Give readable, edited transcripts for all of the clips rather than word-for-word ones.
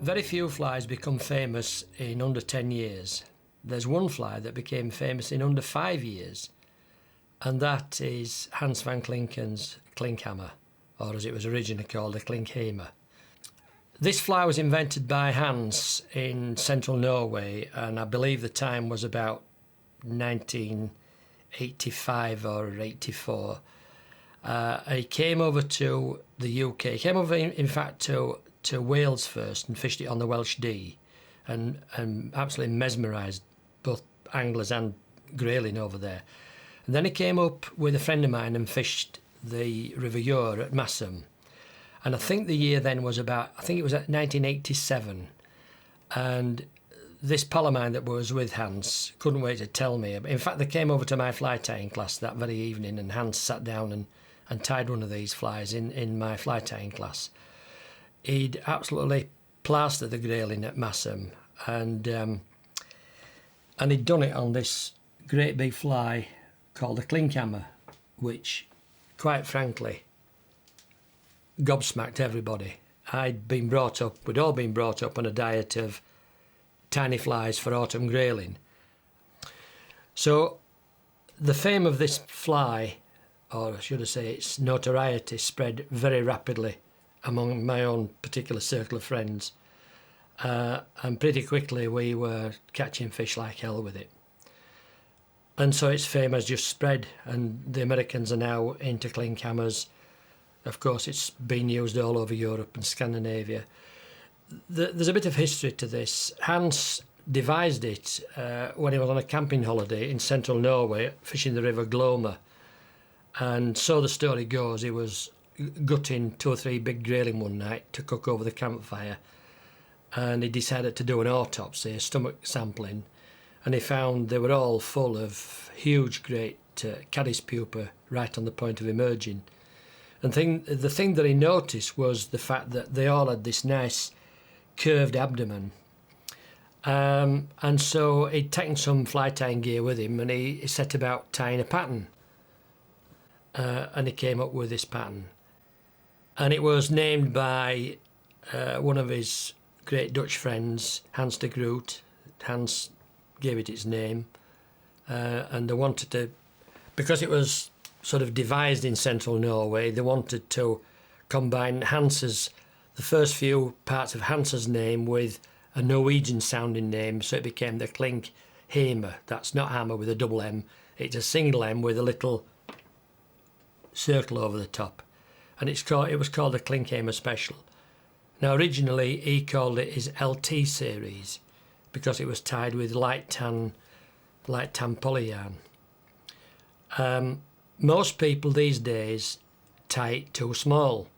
Very few flies become famous in under 10 years. There's one fly that became famous in under 5 years, and that is Hans van Klinken's Klinkhammer, or as it was originally called, the Klinkhamer. This fly was invented by Hans in central Norway, and I believe the time was about 1985 or 84. He came over to the UK. He came over, in fact, to Wales first and fished it on the Welsh Dee, and absolutely mesmerised both anglers and grayling over there. And then he came up with a friend of mine and fished the River Ure at Massam. And I think the year then was about, I think it was at 1987. And this pal of mine that was with Hans couldn't wait to tell me. In fact, they came over to my fly tying class that very evening, and Hans sat down and tied one of these flies in my fly tying class. He'd absolutely plastered the grayling at Massam, and he'd done it on this great big fly called the Klinkhammer, which, quite frankly, gobsmacked everybody. We'd all been brought up on a diet of tiny flies for autumn grayling. So the fame of this fly, or should I say its notoriety, spread very rapidly among my own particular circle of friends. And pretty quickly we were catching fish like hell with it. And so its fame has just spread, and the Americans are now into Klinkhammers. Of course, it's been used all over Europe and Scandinavia. There's a bit of history to this. Hans devised it when he was on a camping holiday in central Norway, fishing the River Glomma. And so the story goes, he was gutting 2 or 3 big grayling one night to cook over the campfire, and he decided to do an autopsy, a stomach sampling, and he found they were all full of huge, great caddis pupa right on the point of emerging. And the thing that he noticed was the fact that they all had this nice curved abdomen. And so he'd taken some fly tying gear with him, and he set about tying a pattern. And he came up with this pattern. And it was named by one of his great Dutch friends, Hans de Groot. Hans gave it its name. And they wanted to, because it was sort of devised in central Norway, they wanted to combine the first few parts of Hans's name with a Norwegian sounding name, so it became the Klinkhamer. That's not hammer with a double M, it's a single M with a little circle over the top. And it was called the Klinkhamer Special. Now originally he called it his LT series because it was tied with light tan polyarn. Most people these days tie it too small.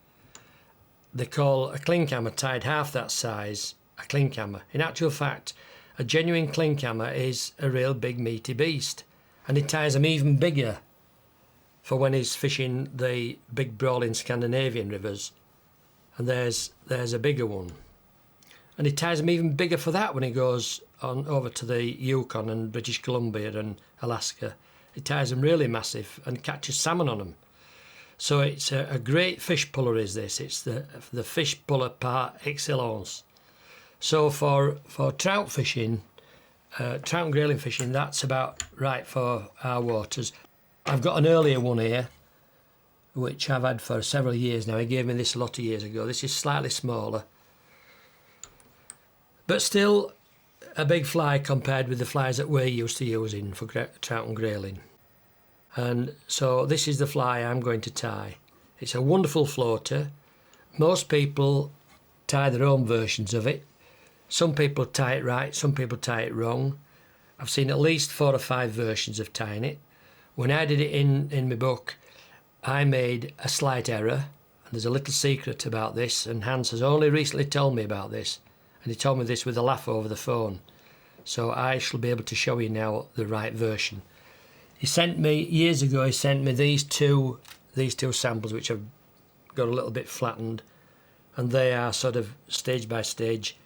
They call a Klinkhammer tied half that size a Klinkhammer. In actual fact, a genuine Klinkhammer is a real big meaty beast, and he ties them even bigger for when he's fishing the big brawling Scandinavian rivers. And there's a bigger one. And he ties them even bigger for that when he goes on over to the Yukon and British Columbia and Alaska. He ties them really massive and catches salmon on them. So it's a great fish puller, is this. It's the fish puller par excellence. So for trout fishing, trout and grayling fishing, that's about right for our waters. I've got an earlier one here, which I've had for several years now. He gave me this a lot of years ago. This is slightly smaller, but still a big fly compared with the flies that we're used to using for trout and grayling. And so this is the fly I'm going to tie. It's a wonderful floater. Most people tie their own versions of it. Some people tie it right, some people tie it wrong. I've seen at least 4 or 5 versions of tying it. When I did it in my book, I made a slight error, and there's a little secret about this, and Hans has only recently told me about this, and he told me this with a laugh over the phone. So I shall be able to show you now the right version. He sent me, years ago, he sent me these two samples, which have got a little bit flattened, and they are sort of stage by stage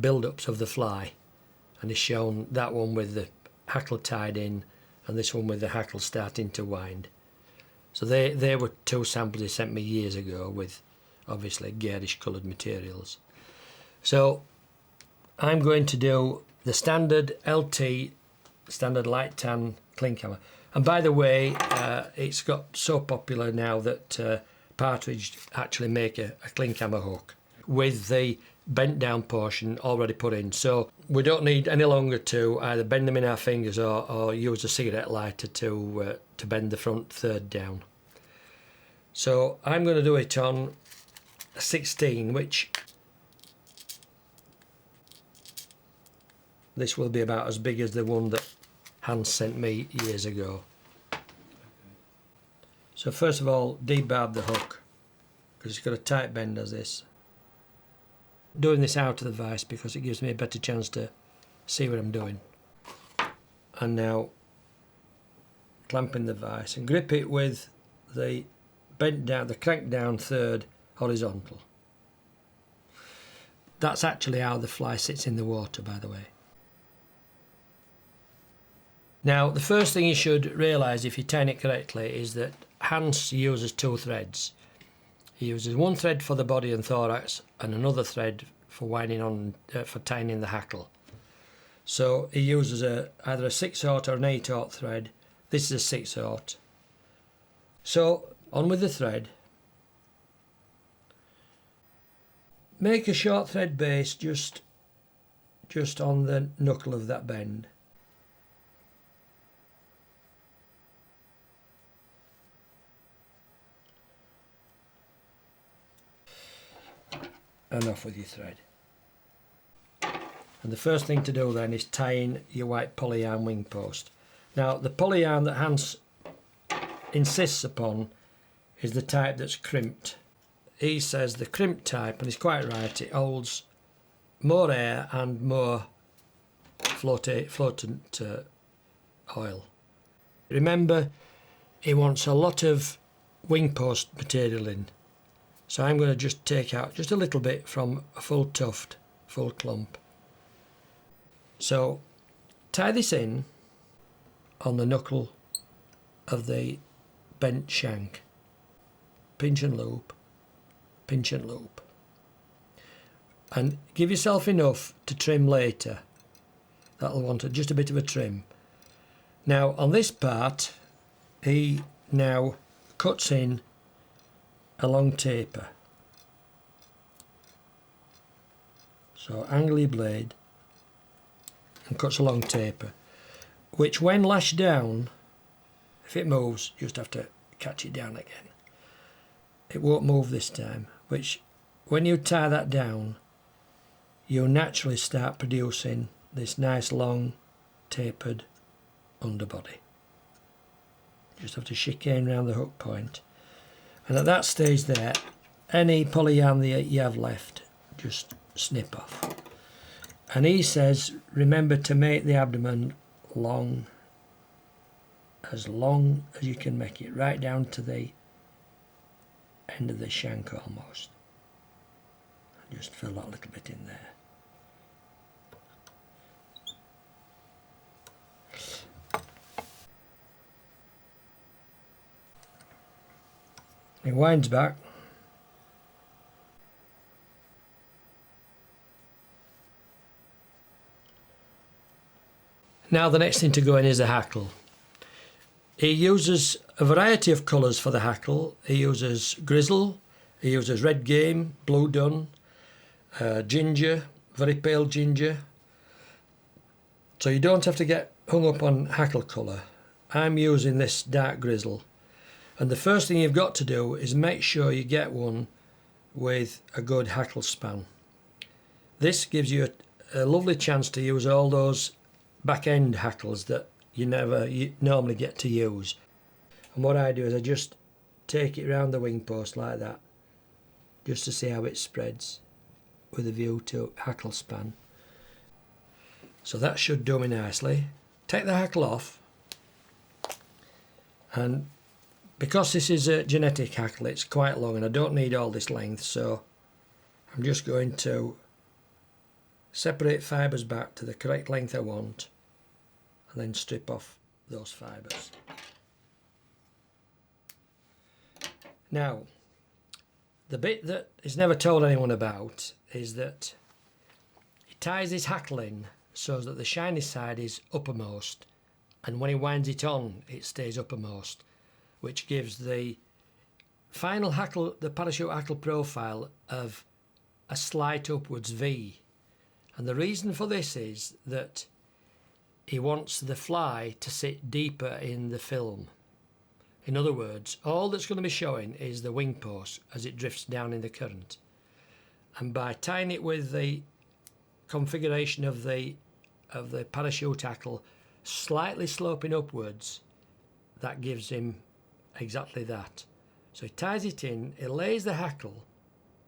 build-ups of the fly. And he's shown that one with the hackle tied in, and this one with the hackle starting to wind. So they were 2 samples he sent me years ago with obviously garish coloured materials. So I'm going to do the standard LT, standard light tan Klinkhamer. And by the way, it's got so popular now that Partridge actually make a Klinkhamer hook with the bent down portion already put in. So we don't need any longer to either bend them in our fingers or use a cigarette lighter to bend the front third down. So I'm going to do it on a 16, which this will be about as big as the one that Hans sent me years ago. So first of all, debarb the hook, because it's got a tight bend as this. Doing this out of the vise because it gives me a better chance to see what I'm doing. And now clamping the vise and grip it with the bent down, the crank down third horizontal. That's actually how the fly sits in the water, by the way. Now, the first thing you should realise if you tie it correctly is that Hans uses 2 threads. He uses 1 thread for the body and thorax and another thread for winding on, for tying in the hackle. So he uses either a 6/0 or an 8/0 thread. This is a 6/0. So on with the thread. Make a short thread base just on the knuckle of that bend. And off with your thread. And the first thing to do then is tying your white poly yarn wing post. Now the poly yarn that Hans insists upon is the type that's crimped. He says the crimped type, and he's quite right, it holds more air and more floatant oil. Remember, he wants a lot of wing post material in. So I'm going to just take out just a little bit from a full tuft, full clump. So tie this in on the knuckle of the bent shank. Pinch and loop, pinch and loop. And give yourself enough to trim later. That'll want just a bit of a trim. Now on this part, he now cuts in a long taper. So angle your blade and cuts a long taper, which when lashed down, if it moves, you just have to catch it down again. It won't move this time, which when you tie that down, you'll naturally start producing this nice long tapered underbody. You just have to chicane around the hook point. And at that stage there, any poly yarn that you have left, just snip off. And he says, remember to make the abdomen long as you can make it, right down to the end of the shank almost. Just fill that little bit in there. It winds back. Now the next thing to go in is the hackle. He uses a variety of colours for the hackle. He uses grizzle, he uses red game, blue dun, ginger, very pale ginger. So you don't have to get hung up on hackle colour. I'm using this dark grizzle. And the first thing you've got to do is make sure you get one with a good hackle span. This gives you a lovely chance to use all those back end hackles that you normally get to use. And what I do is I just take it round the wing post like that, just to see how it spreads with a view to hackle span. So that should do me nicely. Take the hackle off, and because this is a genetic hackle, it's quite long and I don't need all this length, so I'm just going to separate fibres back to the correct length I want and then strip off those fibres. Now, the bit that is never told anyone about is that ties his hackle in so that the shiny side is uppermost, and when he winds it on it stays uppermost, which gives the final hackle, the parachute hackle profile of a slight upwards V. And the reason for this is that he wants the fly to sit deeper in the film. In other words, all that's going to be showing is the wing post as it drifts down in the current. And by tying it with the configuration of the parachute hackle slightly sloping upwards, that gives him exactly that. So he ties it in, he lays the hackle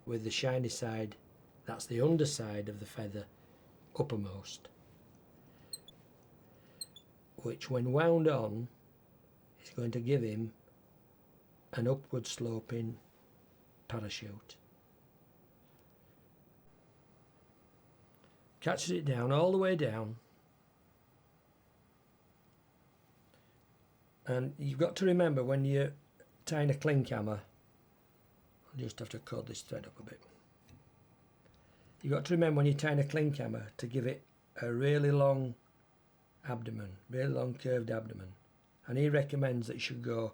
with the shiny side, that's the underside of the feather, uppermost, which when wound on is going to give him an upward sloping parachute. Catches it down all the way down, and you've got to remember when you're tying a Klinkhamer, I'll just have to cut this thread up a bit. You've got to remember when you're tying a Klinkhamer to give it a really long abdomen, really long curved abdomen, and he recommends that you should go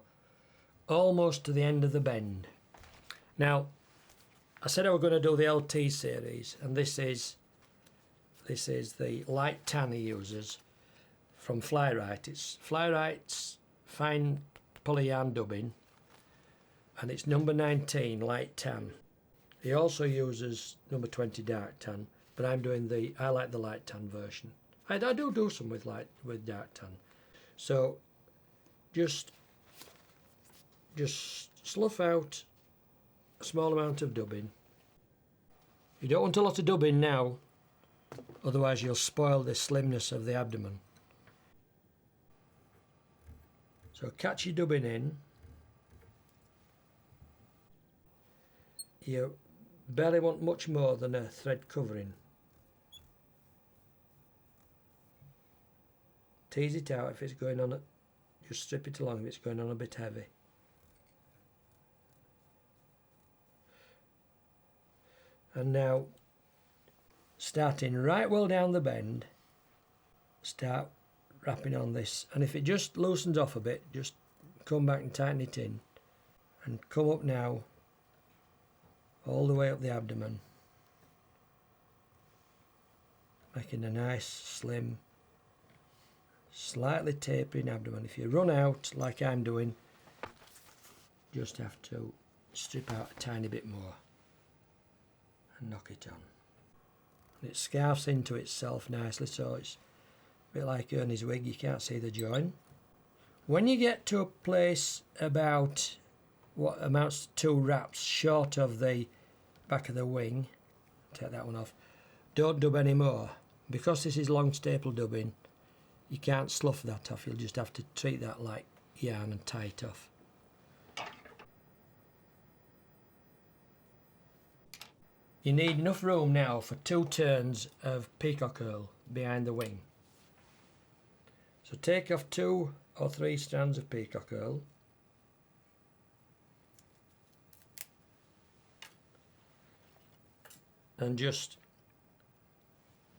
almost to the end of the bend. Now, I said I was going to do the LT series, and this is the light tan he uses from Fly Right. It's Fly Right's fine poly yarn dubbing, and it's number 19 light tan. He also uses number 20 dark tan, but I like the light tan version. I do some with dark tan. So just slough out a small amount of dubbing. You don't want a lot of dubbing now, otherwise you'll spoil the slimness of the abdomen. So catch your dubbing in. You barely want much more than a thread covering. Tease it out if it's going on, just strip it along if it's going on a bit heavy. And now, starting right well down the bend, start wrapping on this, and if it just loosens off a bit, just come back and tighten it in, and come up now all the way up the abdomen, making a nice slim, slightly tapering abdomen. If you run out like I'm doing, just have to strip out a tiny bit more and knock it on. And it scarfs into itself nicely, so it's a bit like Ernie's wig, you can't see the join. When you get to a place about what amounts to 2 wraps short of the back of the wing, take that one off, don't dub any more. Because this is long staple dubbing, you can't slough that off, you'll just have to treat that like yarn and tie it off. You need enough room now for 2 turns of peacock herl behind the wing. So take off 2 or 3 strands of peacock herl. And just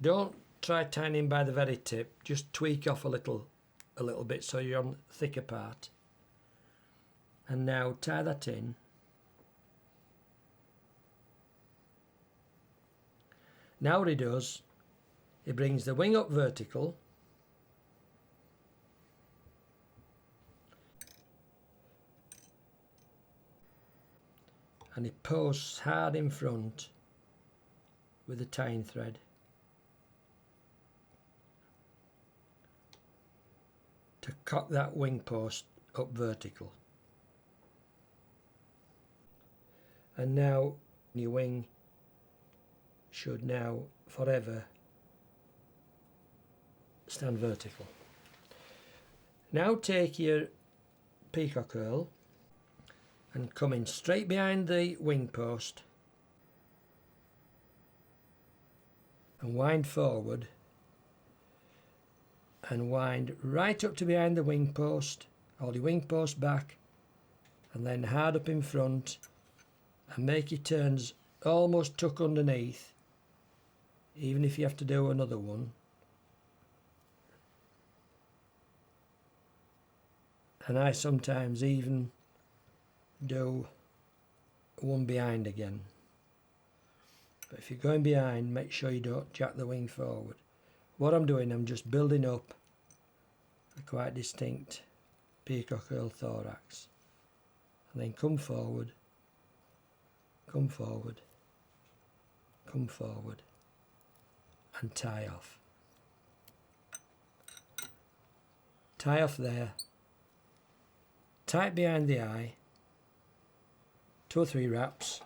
don't try tying in by the very tip, just tweak off a little bit so you're on the thicker part. And now tie that in. Now what he does, he brings the wing up vertical, and he posts hard in front with the tying thread. To cock that wing post up vertical. And now your wing should now forever stand vertical. Now take your peacock herl and come in straight behind the wing post and wind forward and wind right up to behind the wing post, hold your wing post back and then hard up in front and make your turns almost tuck underneath even if you have to do another one. And I sometimes even do one behind again. But if you're going behind, make sure you don't jack the wing forward. What I'm doing, I'm just building up a quite distinct peacock herl thorax. And then come forward, come forward, come forward, and tie off. Tie off there, tight behind the eye, 2 or 3 wraps,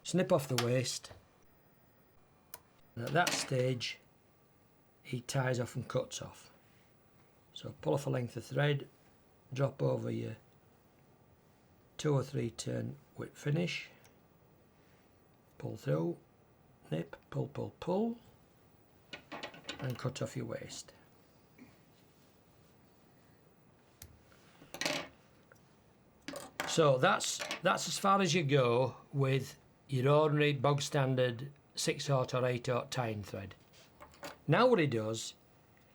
snip off the waist, and at that stage he ties off and cuts off. So pull off a length of thread, drop over your 2 or 3 turn whip finish, pull through, nip, pull, pull, pull, and cut off your waist. So that's as far as you go with your ordinary bog standard 6/0 or 8/0 tying thread. Now what he does,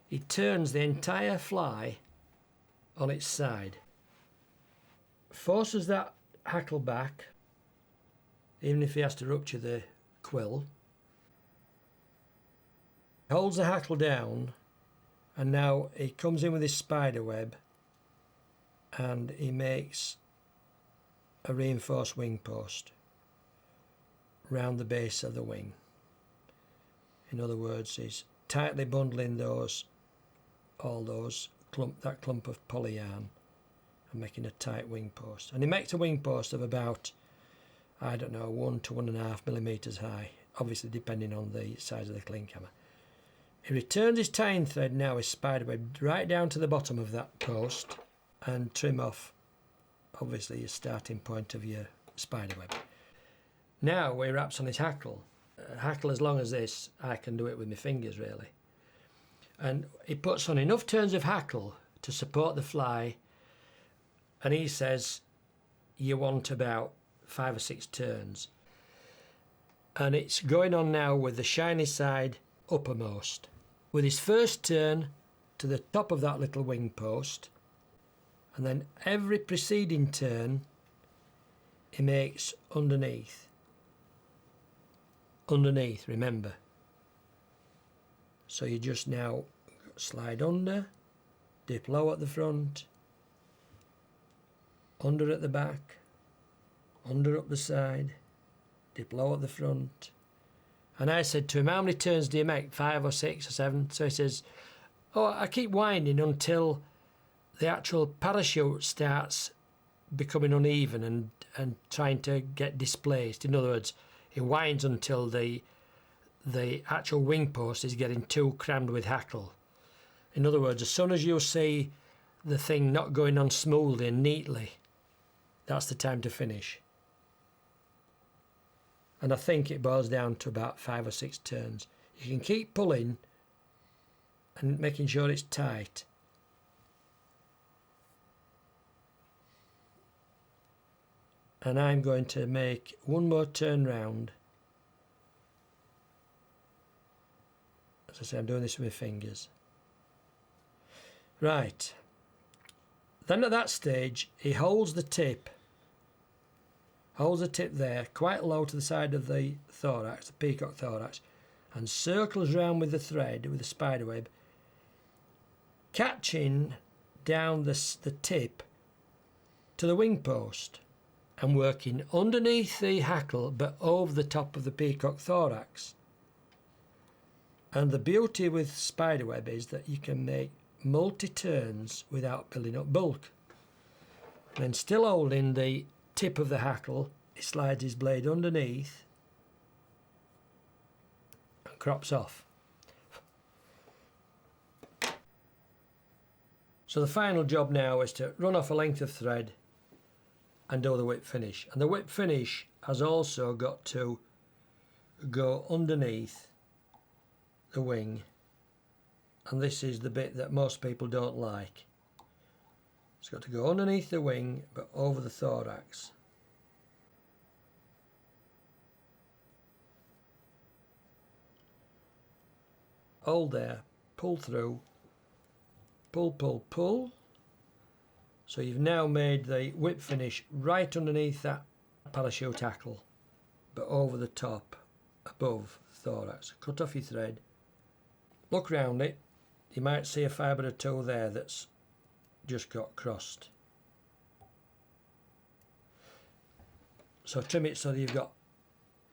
he turns the entire fly on its side, forces that hackle back, even if he has to rupture the quill, holds the hackle down, and now he comes in with his spider web and he makes a reinforced wing post round the base of the wing. In other words, he's tightly bundling that clump of poly yarn and making a tight wing post. And he makes a wing post of about, I don't know, 1 to 1.5 millimeters high, obviously depending on the size of the Klinkhamer. He returns his tying thread now, his spider web, right down to the bottom of that post and trim off obviously your starting point of your spider web. Now where he wraps on his hackle. Hackle as long as this, I can do it with my fingers really. And he puts on enough turns of hackle to support the fly, and he says you want about 5 or 6 turns. And it's going on now with the shiny side uppermost. With his first turn to the top of that little wing post, and then every preceding turn he makes underneath. Underneath, remember. So you just now slide under, dip low at the front, under at the back, under up the side, dip low at the front. And I said to him, how many turns do you make? 5 or 6 or 7? So he says, oh, I keep winding until the actual parachute starts becoming uneven and trying to get displaced. In other words, he winds until the actual wing post is getting too crammed with hackle. In other words, as soon as you see the thing not going on smoothly and neatly, that's the time to finish. And I think it boils down to about 5 or 6 turns. You can keep pulling and making sure it's tight. And I'm going to make one more turn round. As I say, I'm doing this with my fingers. Right. Then at that stage, he holds the tip there, quite low to the side of the thorax, the peacock thorax, and circles round with the thread, with the spider web, catching down the tip to the wing post, and working underneath the hackle but over the top of the peacock thorax. And the beauty with spiderweb is that you can make multi-turns without building up bulk. Then still holding the tip of the hackle, he slides his blade underneath and crops off. So the final job now is to run off a length of thread and do the whip finish. And the whip finish has also got to go underneath the wing, and this is the bit that most people don't like. It's got to go underneath the wing but over the thorax. hold there, pull through, pull, pull, pull. So you've now made the whip finish right underneath that parachute hackle, but over the top, above the thorax. Cut off your thread, look round it, you might see a fibre or two there that's just got crossed. So trim it so that you've got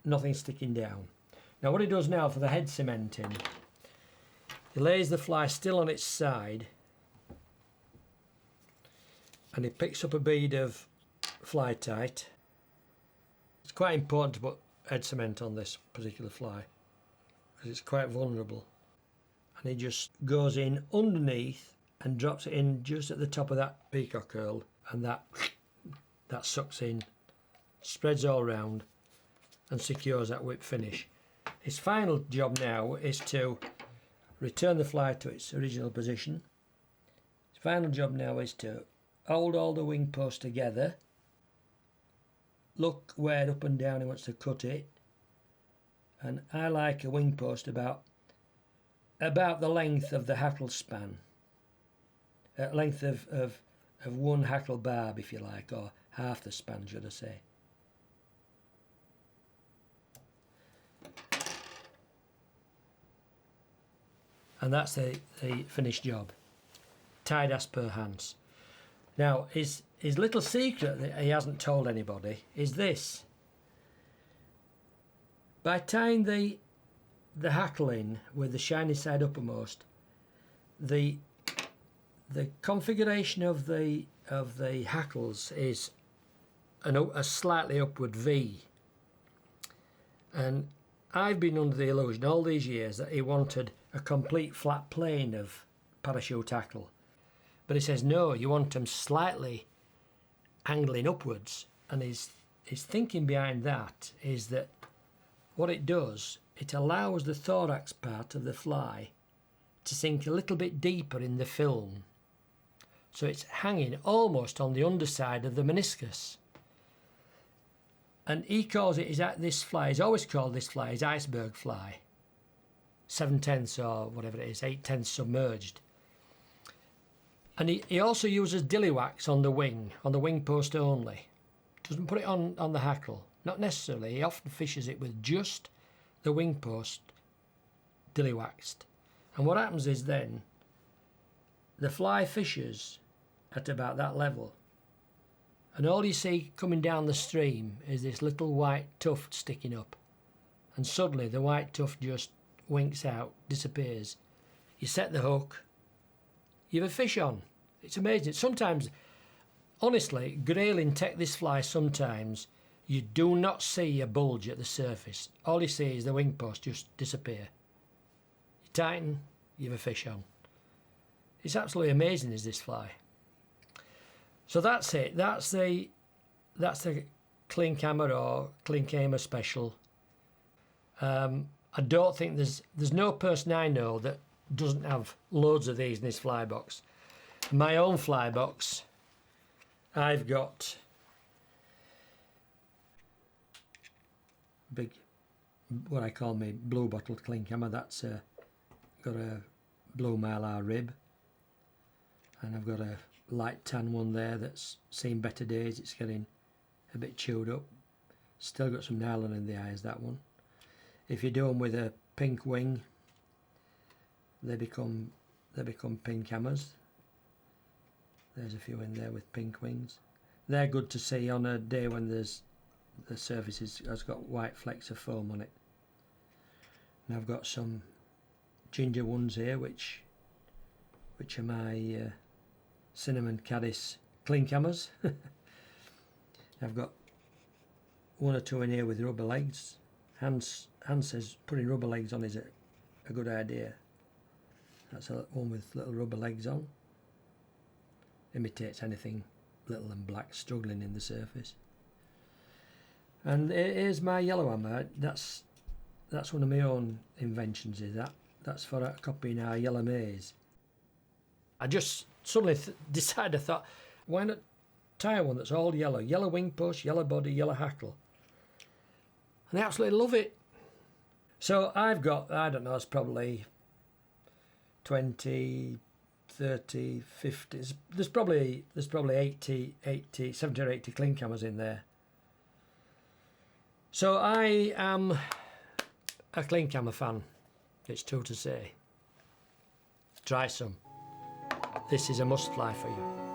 nothing sticking down. Now what he does now for the head cementing, he lays the fly still on its side and he picks up a bead of Fly Tight. It's quite important to put head cement on this particular fly because it's quite vulnerable. And he just goes in underneath and drops it in just at the top of that peacock curl, and that sucks in, spreads all round and secures that whip finish. His final job now is to return the fly to its original position. His final job now is to hold all the wing posts together, look where up and down he wants to cut it, and I like a wing post about the length of the hackle span, length of one hackle barb, if you like, or half the span, should I say. And that's the finished job, tied as per Hans. Now his little secret that he hasn't told anybody is this: by tying the hackle in with the shiny side uppermost, the configuration of the hackles is a slightly upward V, and I've been under the illusion all these years that he wanted a complete flat plane of parachute hackle, but he says no, you want them slightly angling upwards, and his thinking behind that is that what it does, it allows the thorax part of the fly to sink a little bit deeper in the film, so it's hanging almost on the underside of the meniscus. And he calls it, this fly, he's always called this fly his iceberg fly, 7/10 or whatever it is, 8/10 submerged. And he also uses dilly wax on the wing post only. Doesn't put it on the hackle, not necessarily. He often fishes it with just the wing post dilly waxed. And what happens is then the fly fishes at about that level, and all you see coming down the stream is this little white tuft sticking up, and suddenly the white tuft just winks out, disappears. You set the hook, you have a fish on. It's amazing. Sometimes, honestly, grayling take this fly sometimes, you do not see a bulge at the surface. All you see is the wing post just disappear. You tighten, you have a fish on. It's absolutely amazing, is this fly. So that's it. That's the Klinkhammer or Klinkhamer special. I don't think there's no person I know that doesn't have loads of these in his fly box. My own fly box, I've got big, what I call my blue bottled Klinkhammer. That's got a blue mylar rib, and I've got a light tan one there that's seen better days. It's getting a bit chewed up. Still got some nylon in the eyes, that one. If you do them with a pink wing, they become pink hammers. There's a few in there with pink wings. They're good to see on a day when the surface has got white flecks of foam on it. And I've got some ginger ones here, which are my cinnamon caddis Klinkhammers. I've got one or two in here with rubber legs. Hans says putting rubber legs on is a good idea. That's a one with little rubber legs on. Imitates anything little and black struggling in the surface. And here's my yellow hammer. That's one of my own inventions. That's for copying our yellow maize. I just suddenly decided, I thought, why not tie one that's all yellow? Yellow wing post, yellow body, yellow hackle. And I absolutely love it. So I've got, I don't know, it's probably 20, 30, 50. There's probably 70 or 80 Klinkhammers in there. So I am a Klinkhammer fan, it's true to say. Try some. This is a must fly for you.